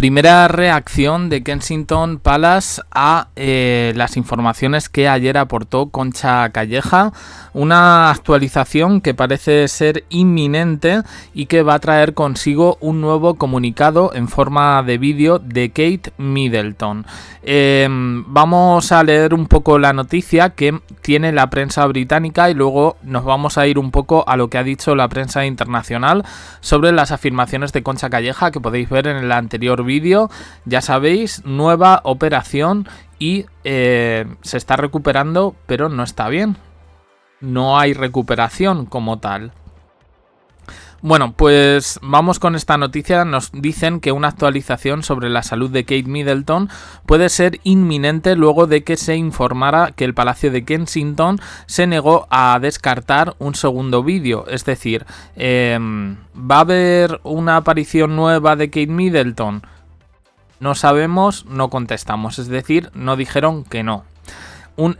Primera reacción de Kensington Palace a las informaciones que ayer aportó Concha Calleja, una actualización que parece ser inminente y que va a traer consigo un nuevo comunicado en forma de vídeo de Kate Middleton. Vamos a leer un poco la noticia que tiene la prensa británica y luego nos vamos a ir un poco a lo que ha dicho la prensa internacional sobre las afirmaciones de Concha Calleja, que podéis ver en el anterior vídeo. Ya sabéis, nueva operación y se está recuperando, pero no está bien. No hay recuperación como tal. Bueno, pues vamos con esta noticia. Nos dicen que una actualización sobre la salud de Kate Middleton puede ser inminente luego de que se informara que el Palacio de Kensington se negó a descartar un segundo vídeo. Es decir, ¿va a haber una aparición nueva de Kate Middleton? No sabemos, no contestamos. Es decir, no dijeron que no.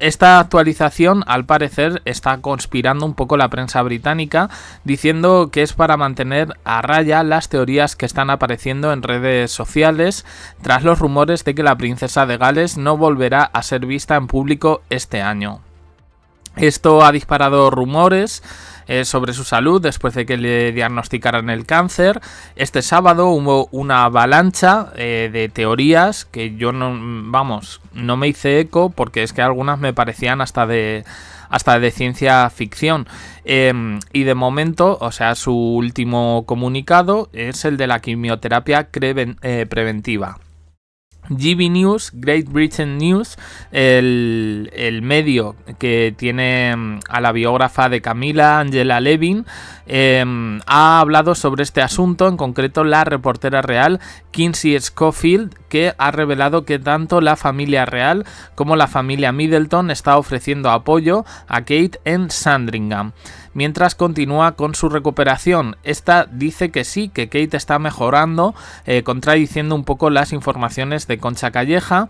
Esta actualización, al parecer, está conspirando un poco la prensa británica, diciendo que es para mantener a raya las teorías que están apareciendo en redes sociales tras los rumores de que la princesa de Gales no volverá a ser vista en público este año. Esto ha disparado rumores sobre su salud después de que le diagnosticaran el cáncer. Este sábado hubo una avalancha de teorías que yo no me hice eco, porque es que algunas me parecían hasta de ciencia ficción. Y de momento, o sea, su último comunicado es el de la quimioterapia preventiva. GB News, Great Britain News, el medio que tiene a la biógrafa de Camilla, Angela Levin, ha hablado sobre este asunto, en concreto la reportera real Kinsey Schofield, que ha revelado que tanto la familia real como la familia Middleton está ofreciendo apoyo a Kate en Sandringham, mientras continúa con su recuperación. Esta dice que sí, que Kate está mejorando, contradiciendo un poco las informaciones de Concha Calleja,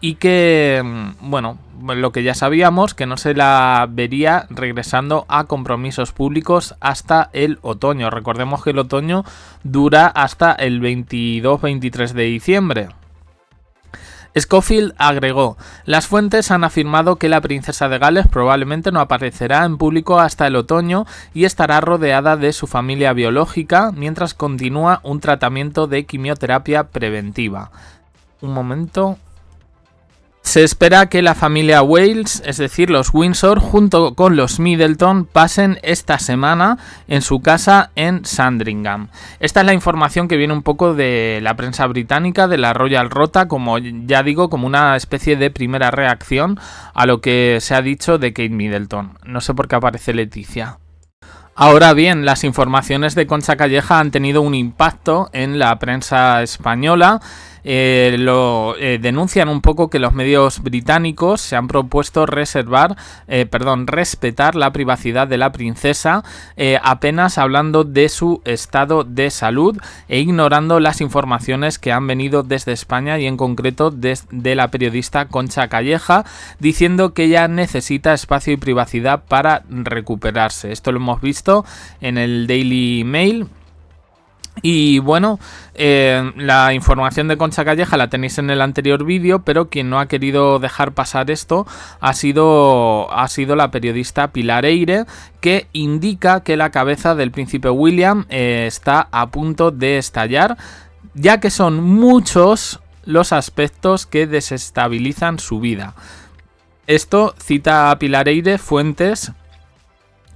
y que, bueno, lo que ya sabíamos, que no se la vería regresando a compromisos públicos hasta el otoño. Recordemos que el otoño dura hasta el 22-23 de diciembre. Schofield agregó: las fuentes han afirmado que la princesa de Gales probablemente no aparecerá en público hasta el otoño y estará rodeada de su familia biológica mientras continúa un tratamiento de quimioterapia preventiva. Un momento. Se espera que la familia Wales, es decir, los Windsor, junto con los Middleton, pasen esta semana en su casa en Sandringham. Esta es la información que viene un poco de la prensa británica, de la Royal Rota, como ya digo, como una especie de primera reacción a lo que se ha dicho de Kate Middleton. No sé por qué aparece Leticia. Ahora bien, las informaciones de Concha Calleja han tenido un impacto en la prensa española. Denuncian un poco que los medios británicos se han propuesto respetar la privacidad de la princesa, apenas hablando de su estado de salud e ignorando las informaciones que han venido desde España y en concreto de la periodista Concha Calleja, diciendo que ella necesita espacio y privacidad para recuperarse. Esto lo hemos visto en el Daily Mail. Y bueno, la información de Concha Calleja la tenéis en el anterior vídeo, pero quien no ha querido dejar pasar esto ha sido la periodista Pilar Eyre, que indica que la cabeza del príncipe William está a punto de estallar, ya que son muchos los aspectos que desestabilizan su vida. Esto cita a Pilar Eyre fuentes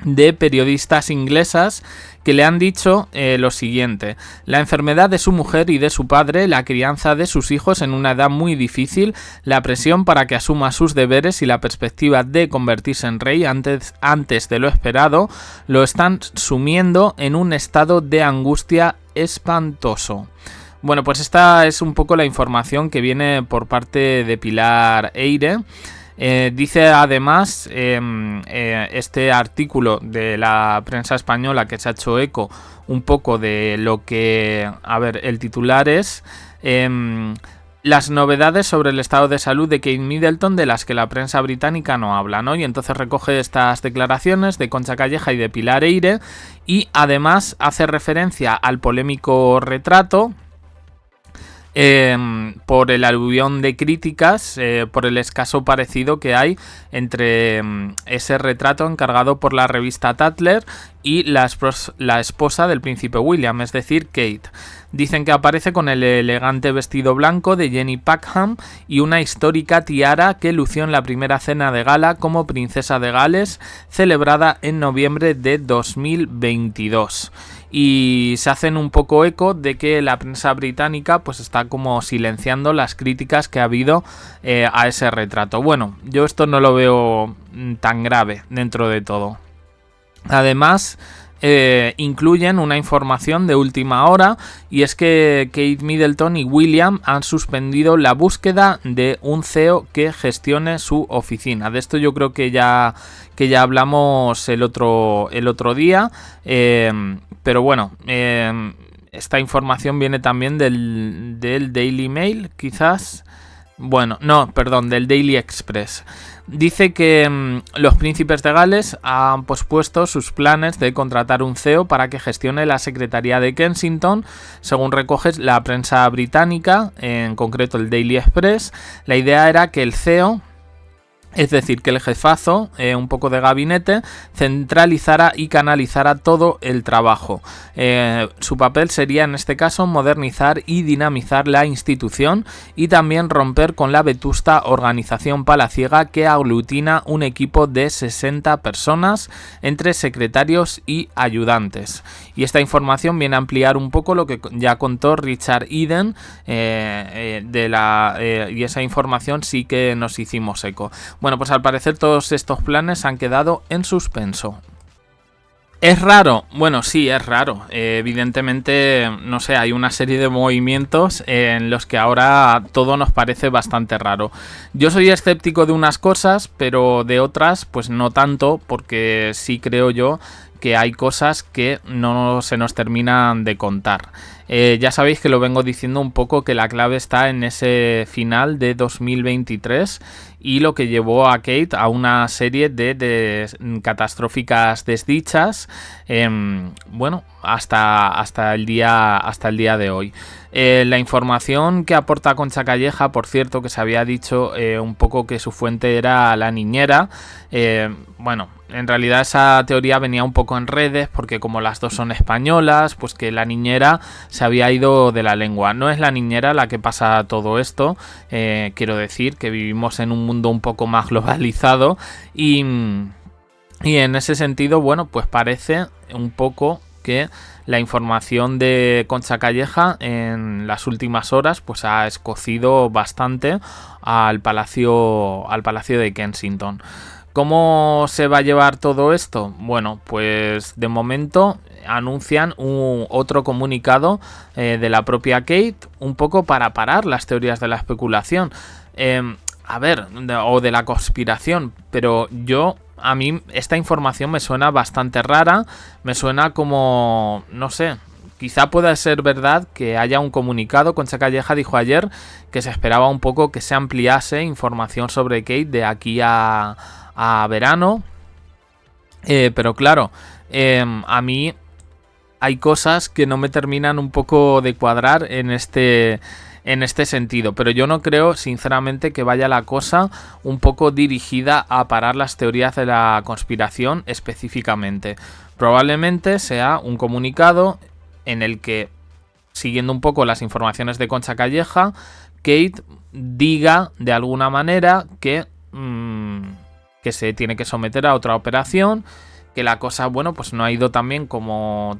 de periodistas inglesas que le han dicho lo siguiente: la enfermedad de su mujer y de su padre, la crianza de sus hijos en una edad muy difícil, la presión para que asuma sus deberes y la perspectiva de convertirse en rey antes de lo esperado, lo están sumiendo en un estado de angustia espantoso. Bueno, pues esta es un poco la información que viene por parte de Pilar Eyre. Dice además este artículo de la prensa española, que se ha hecho eco un poco de lo que, el titular es las novedades sobre el estado de salud de Kate Middleton, de las que la prensa británica no habla, ¿no? Y entonces recoge estas declaraciones de Concha Calleja y de Pilar Eyre, y además hace referencia al polémico retrato por el aluvión de críticas, por el escaso parecido que hay entre ese retrato encargado por la revista Tatler y la esposa del príncipe William, es decir, Kate. Dicen que aparece con el elegante vestido blanco de Jenny Packham y una histórica tiara que lució en la primera cena de gala como princesa de Gales, celebrada en noviembre de 2022. Y se hacen un poco eco de que la prensa británica pues está como silenciando las críticas que ha habido a ese retrato. Bueno, yo esto no lo veo tan grave dentro de todo. Además, incluyen una información de última hora, y es que Kate Middleton y William han suspendido la búsqueda de un CEO que gestione su oficina. De esto yo creo que ya hablamos el otro día, pero bueno, esta información viene también del Daily Mail, quizás. Bueno, no, perdón, del Daily Express. Dice que los príncipes de Gales han pospuesto sus planes de contratar un CEO para que gestione la Secretaría de Kensington. Según recoge la prensa británica, en concreto el Daily Express, la idea era que el CEO, es decir, que el jefazo, un poco de gabinete, centralizara y canalizara todo el trabajo. Su papel sería, en este caso, modernizar y dinamizar la institución y también romper con la vetusta organización palaciega que aglutina un equipo de 60 personas entre secretarios y ayudantes. Y esta información viene a ampliar un poco lo que ya contó Richard Eden, y esa información sí que nos hicimos eco. Bueno, pues al parecer todos estos planes han quedado en suspenso. ¿Es raro? Bueno, sí, es raro. Evidentemente, no sé, hay una serie de movimientos en los que ahora todo nos parece bastante raro. Yo soy escéptico de unas cosas, pero de otras, pues no tanto, porque sí creo yo que hay cosas que no se nos terminan de contar. Ya sabéis que lo vengo diciendo un poco, que la clave está en ese final de 2023 y lo que llevó a Kate a una serie de catastróficas desdichas, bueno, hasta el día de hoy. La información que aporta Concha Calleja, por cierto, que se había dicho un poco que su fuente era la niñera, bueno, en realidad esa teoría venía un poco en redes, porque como las dos son españolas, pues que la niñera se había ido de la lengua. No es la niñera la que pasa todo esto, quiero decir que vivimos en un mundo un poco más globalizado y en ese sentido, bueno, pues parece un poco que la información de Concha Calleja en las últimas horas pues ha escocido bastante al Palacio de Kensington. ¿Cómo se va a llevar todo esto? Bueno, pues de momento anuncian otro comunicado de la propia Kate, un poco para parar las teorías de la especulación. O de la conspiración, pero a mí esta información me suena bastante rara, me suena como, no sé, quizá pueda ser verdad que haya un comunicado. Concha Calleja dijo ayer que se esperaba un poco que se ampliase información sobre Kate de aquí a verano, pero claro, a mí hay cosas que no me terminan un poco de cuadrar en este sentido, pero yo no creo sinceramente que vaya la cosa un poco dirigida a parar las teorías de la conspiración específicamente. Probablemente sea un comunicado en el que, siguiendo un poco las informaciones de Concha Calleja, Kate diga de alguna manera que se tiene que someter a otra operación, que la cosa, bueno, pues no ha ido tan bien como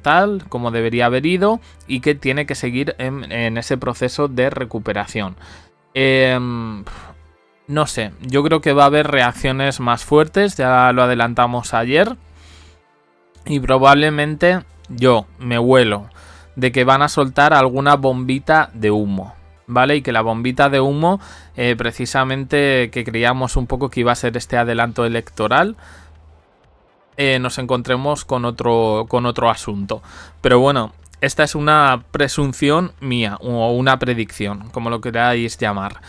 debería haber ido, y que tiene que seguir en ese proceso de recuperación. No sé, yo creo que va a haber reacciones más fuertes, ya lo adelantamos ayer, y probablemente yo me huelo de que van a soltar alguna bombita de humo, ¿vale? Y que la bombita de humo, precisamente que creíamos un poco que iba a ser este adelanto electoral, nos encontremos con otro asunto. Pero bueno, esta es una presunción mía o una predicción, como lo queráis llamar.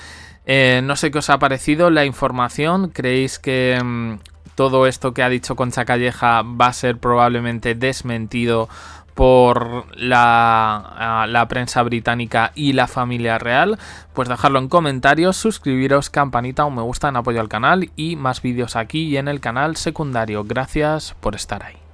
No sé qué os ha parecido la información. ¿Creéis que todo esto que ha dicho Concha Calleja va a ser probablemente desmentido por la prensa británica y la familia real, pues dejadlo en comentarios, suscribiros, campanita, un me gusta en apoyo al canal y más vídeos aquí y en el canal secundario. Gracias por estar ahí.